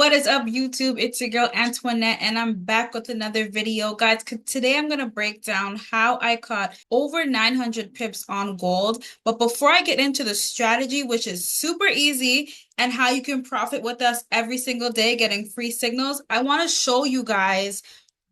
What is up, YouTube? It's your girl Antoinette, and I'm back with another video. Guys, today I'm going to break down how I caught over 900 pips on gold. But before I get into the strategy, which is super easy, and how you can profit with us every single day getting free signals, I want to show you guys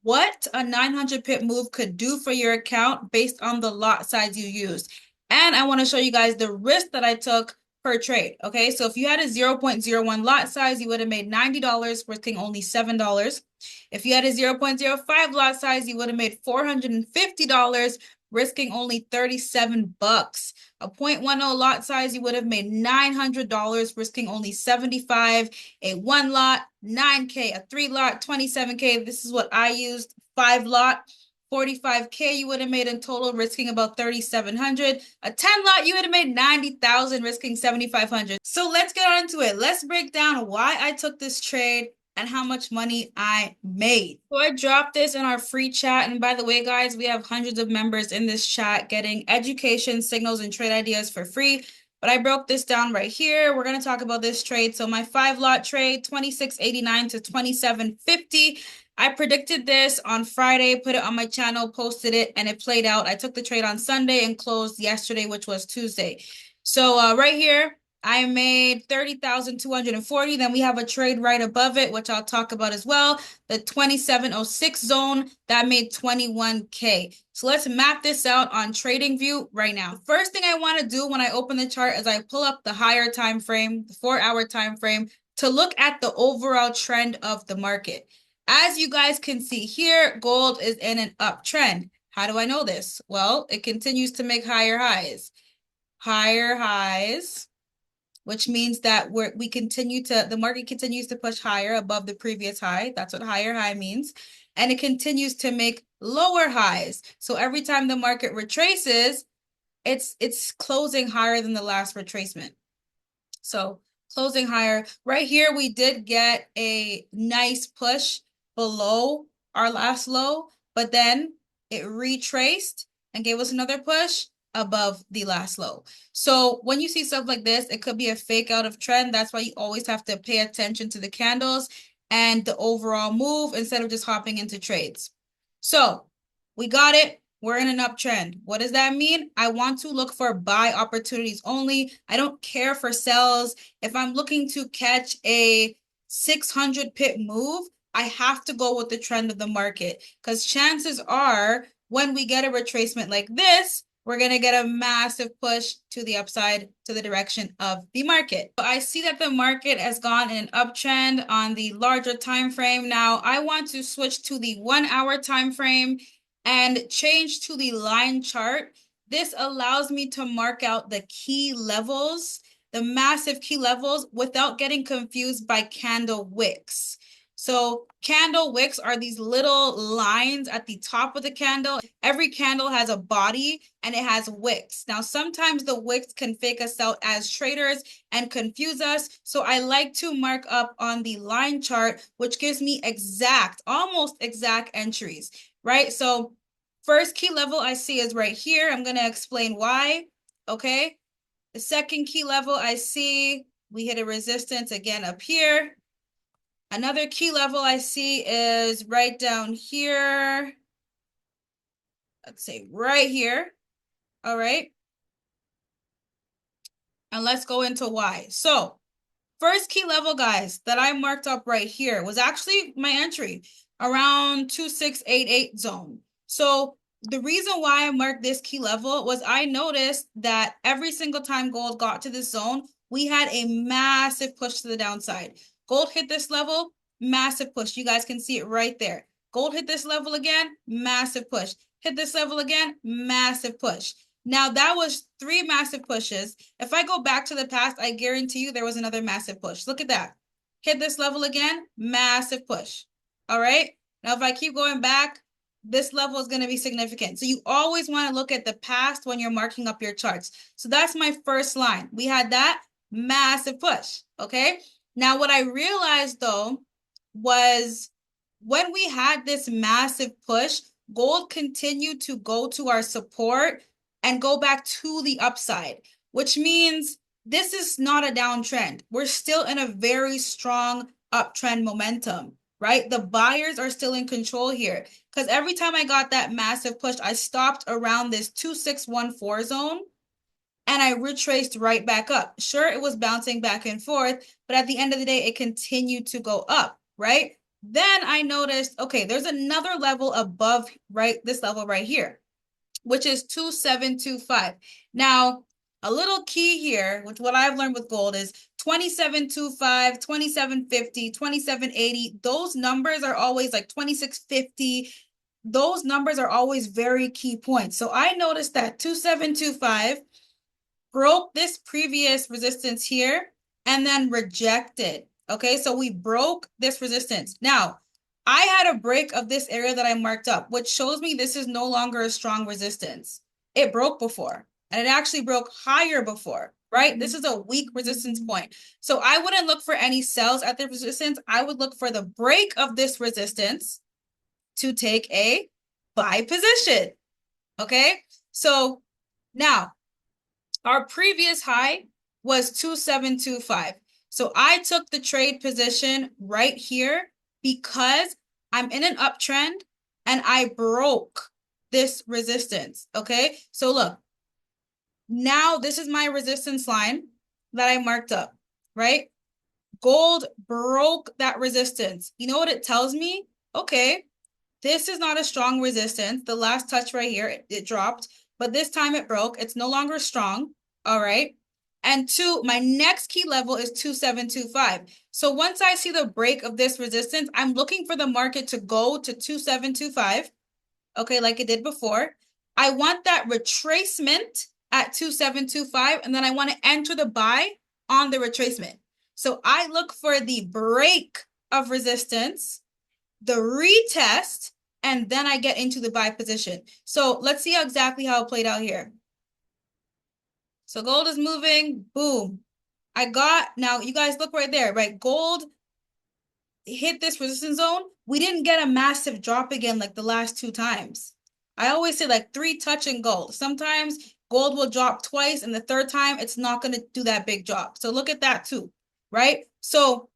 what a 900 pip move could do for your account based on the lot size you used. And I want to show you guys the risk that I took per trade. Okay, so if you had a 0.01 lot size, you would have made $90, risking only $7. If you had a 0.05 lot size, you would have made $450, risking only 37 bucks. A 0.10 lot size, you would have made $900, risking only 75. A 1 lot, 9K. A 3 lot, 27K. This is what I used. 5 lot, 45K you would have made in total, risking about 3,700. A 10 lot, you would have made 90,000, risking 7,500. So let's get on into it. Let's break down why I took this trade and how much money I made. So I dropped this in our free chat. And by the way, guys, we have hundreds of members in this chat getting education, signals, and trade ideas for free. But I broke this down right here. We're going to talk about this trade. So my 5 lot trade, 26.89 to 27.50. I predicted this on Friday, put it on my channel, posted it, and it played out. I took the trade on Sunday and closed yesterday, which was Tuesday. So right here, I made 30,240. Then we have a trade right above it, which I'll talk about as well. The 2706 zone, that made 21K. So let's map this out on TradingView right now. First thing I want to do when I open the chart is I pull up the higher time frame, the 4-hour time frame, to look at the overall trend of the market. As you guys can see here, gold is in an uptrend. How do I know this? Well, it continues to make higher highs. Higher highs, which means that the market continues to push higher above the previous high. That's what higher high means. And it continues to make lower highs. So every time the market retraces, it's closing higher than the last retracement. So closing higher. Right here, we did get a nice push below our last low, but then it retraced and gave us another push above the last low. So when you see stuff like this, it could be a fake out of trend. That's why you always have to pay attention to the candles and the overall move instead of just hopping into trades. So we got it. We're in an uptrend. What does that mean? I want to look for buy opportunities only. I don't care for sells. If I'm looking to catch a 600 pip move, I have to go with the trend of the market, because chances are when we get a retracement like this, we're going to get a massive push to the upside, to the direction of the market. So I see that the market has gone in an uptrend on the larger time frame. Now I want to switch to the 1-hour time frame and change to the line chart. This allows me to mark out the key levels, the massive key levels, without getting confused by candle wicks. So candle wicks are these little lines at the top of the candle. Every candle has a body and it has wicks. Now, sometimes the wicks can fake us out as traders and confuse us. So I like to mark up on the line chart, which gives me almost exact entries, right? So first key level I see is right here. I'm going to explain why, okay? The second key level I see, we hit a resistance again up here. Another key level I see is right down here. Let's say right here. All right. And let's go into why. So first key level, guys, that I marked up right here was actually my entry around 2688 zone. So the reason why I marked this key level was I noticed that every single time gold got to this zone, we had a massive push to the downside. Gold hit this level, massive push. You guys can see it right there. Gold hit this level again, massive push. Hit this level again, massive push. Now that was 3 massive pushes. If I go back to the past, I guarantee you there was another massive push. Look at that. Hit this level again, massive push. All right. Now, if I keep going back, this level is going to be significant. So you always want to look at the past when you're marking up your charts. So that's my first line. We had that massive push. Okay. Now, what I realized though was when we had this massive push, gold continued to go to our support and go back to the upside, which means this is not a downtrend. We're still in a very strong uptrend momentum, right? The buyers are still in control here because every time I got that massive push, I stopped around this 2614 zone and I retraced right back up. Sure, it was bouncing back and forth, but at the end of the day, it continued to go up, right? Then I noticed, okay, there's another level above, right? This level right here, which is 2725. Now, a little key here, which what I've learned with gold is 2725, 2750, 2780. Those numbers are always like 2650. Those numbers are always very key points. So I noticed that 2725 broke this previous resistance here and then rejected. Okay, so we broke this resistance. Now, I had a break of this area that I marked up, which shows me this is no longer a strong resistance. It broke before, and it actually broke higher before, right? This is a weak resistance point. So I wouldn't look for any sells at the resistance. I would look for the break of this resistance to take a buy position, okay? So now, our previous high was 2725. So I took the trade position right here because I'm in an uptrend and I broke this resistance, okay? So look, now this is my resistance line that I marked up, right? Gold broke that resistance. You know what it tells me? Okay, this is not a strong resistance. The last touch right here, it dropped, but this time it broke. It's no longer strong, all right? And two, my next key level is 2725. So once I see the break of this resistance, I'm looking for the market to go to 2725, okay, like it did before. I want that retracement at 2725, and then I want to enter the buy on the retracement. So I look for the break of resistance, the retest, and then I get into the buy position. So let's see exactly how it played out here. So gold is moving, boom. Now you guys look right there, right? Gold hit this resistance zone. We didn't get a massive drop again like the last two times. I always say like 3 touch and gold. Sometimes gold will drop twice, and the third time it's not going to do that big drop. So look at that too, right? So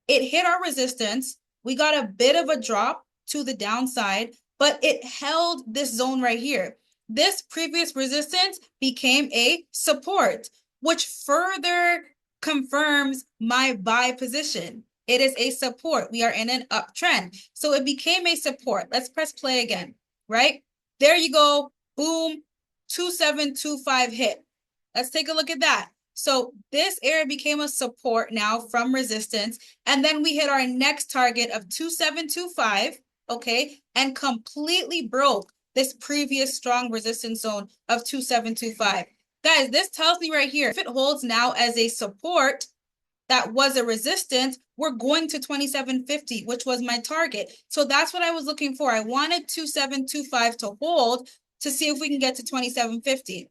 it hit our resistance. We got a bit of a drop to the downside, but it held this zone right here. This previous resistance became a support, which further confirms my buy position. It is a support. We are in an uptrend. So it became a support. Let's press play again, right? There you go. Boom. 2725 hit. Let's take a look at that. So this area became a support now from resistance. And then we hit our next target of 2725, okay, and completely broke this previous strong resistance zone of 2725. Guys, this tells me right here, if it holds now as a support that was a resistance, we're going to 2750, which was my target. So that's what I was looking for. I wanted 2725 to hold to see if we can get to 2750.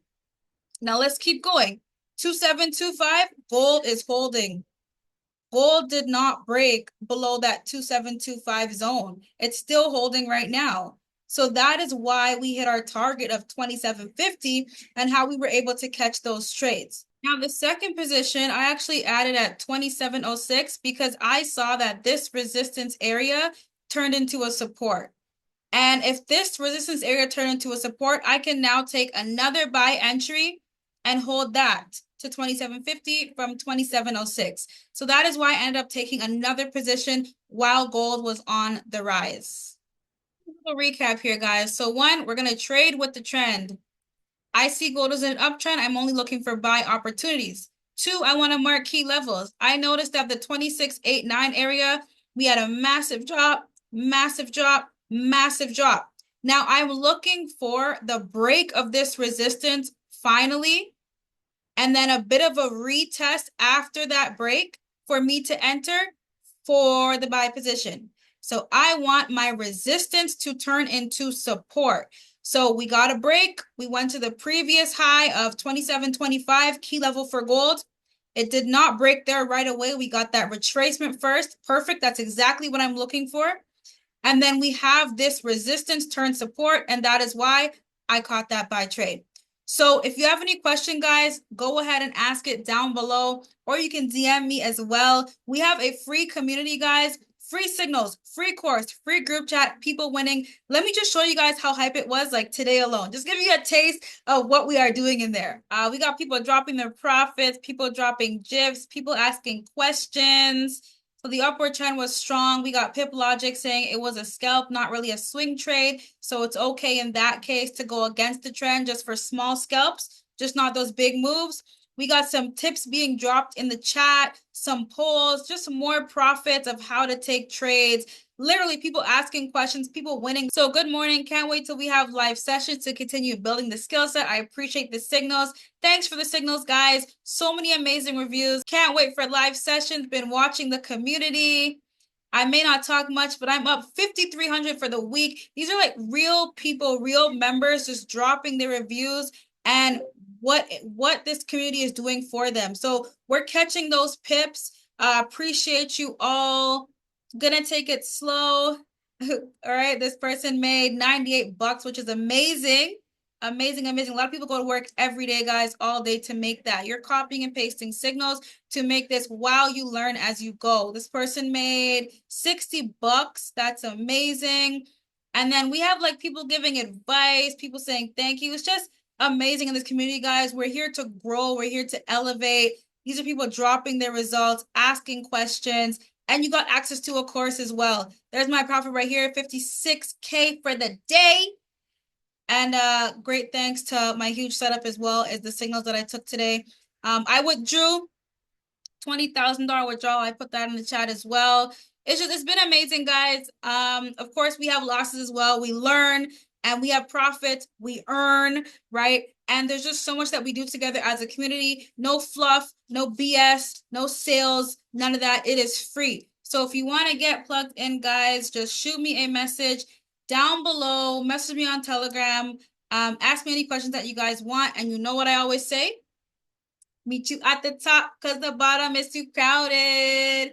Now let's keep going. 2725, gold is holding. Gold did not break below that 2725 zone. It's still holding right now. So that is why we hit our target of 2750 and how we were able to catch those trades. Now, the second position, I actually added at 2706 because I saw that this resistance area turned into a support. And if this resistance area turned into a support, I can now take another buy entry and hold that to 2750 from 2706. So that is why I ended up taking another position while gold was on the rise. A recap here, guys. So one, we're going to trade with the trend. I see gold as an uptrend. I'm only looking for buy opportunities. Two, I want to mark key levels. I noticed that the 2689 area, we had a massive drop, massive drop, massive drop. Now I'm looking for the break of this resistance finally, and then a bit of a retest after that break for me to enter for the buy position. So I want my resistance to turn into support. So we got a break. We went to the previous high of 27.25, key level for gold. It did not break there right away. We got that retracement first. Perfect. That's exactly what I'm looking for. And then we have this resistance turn support, and that is why I caught that buy trade. So if you have any question, guys, go ahead and ask it down below, or you can DM me as well. We have a free community, guys, free signals, free course, free group chat, people winning. Let me just show you guys how hype it was like today alone. Just give you a taste of what we are doing in there. We got people dropping their profits, people dropping GIFs, people asking questions. So the upward trend was strong. We got Pip Logic saying it was a scalp, not really a swing trade. So it's okay in that case to go against the trend just for small scalps, just not those big moves. We got some tips being dropped in the chat, some polls, just more profits of how to take trades. Literally people asking questions, people winning. So good morning. Can't wait till we have live sessions to continue building the skill set. I appreciate the signals. Thanks for the signals, guys. So many amazing reviews. Can't wait for live sessions. Been watching the community. I may not talk much, but I'm up 5,300 for the week. These are like real people, real members just dropping their reviews and what this community is doing for them. So we're catching those pips. Appreciate you all. Gonna take it slow. All right, this person made 98 bucks, which is amazing. Amazing, amazing. A lot of people go to work every day, guys, all day to make that. You're copying and pasting signals to make this while you learn as you go. This person made 60 bucks. That's amazing. And then we have like people giving advice, people saying thank you. It's just amazing in this community, guys. We're here to grow. We're here to elevate. These are people dropping their results, asking questions, and you got access to a course as well. There's my profit right here, 56K for the day. And great thanks to my huge setup as well as the signals that I took today. I withdrew $20,000 withdrawal. I put that in the chat as well. It's been amazing, guys. Of course, we have losses as well. We learn and we have profits. We earn, right? And there's just so much that we do together as a community. No fluff, no BS, no sales, none of that. It is free. So if you want to get plugged in, guys, just shoot me a message down below. Message me on Telegram. Ask me any questions that you guys want. And you know what I always say? Meet you at the top because the bottom is too crowded.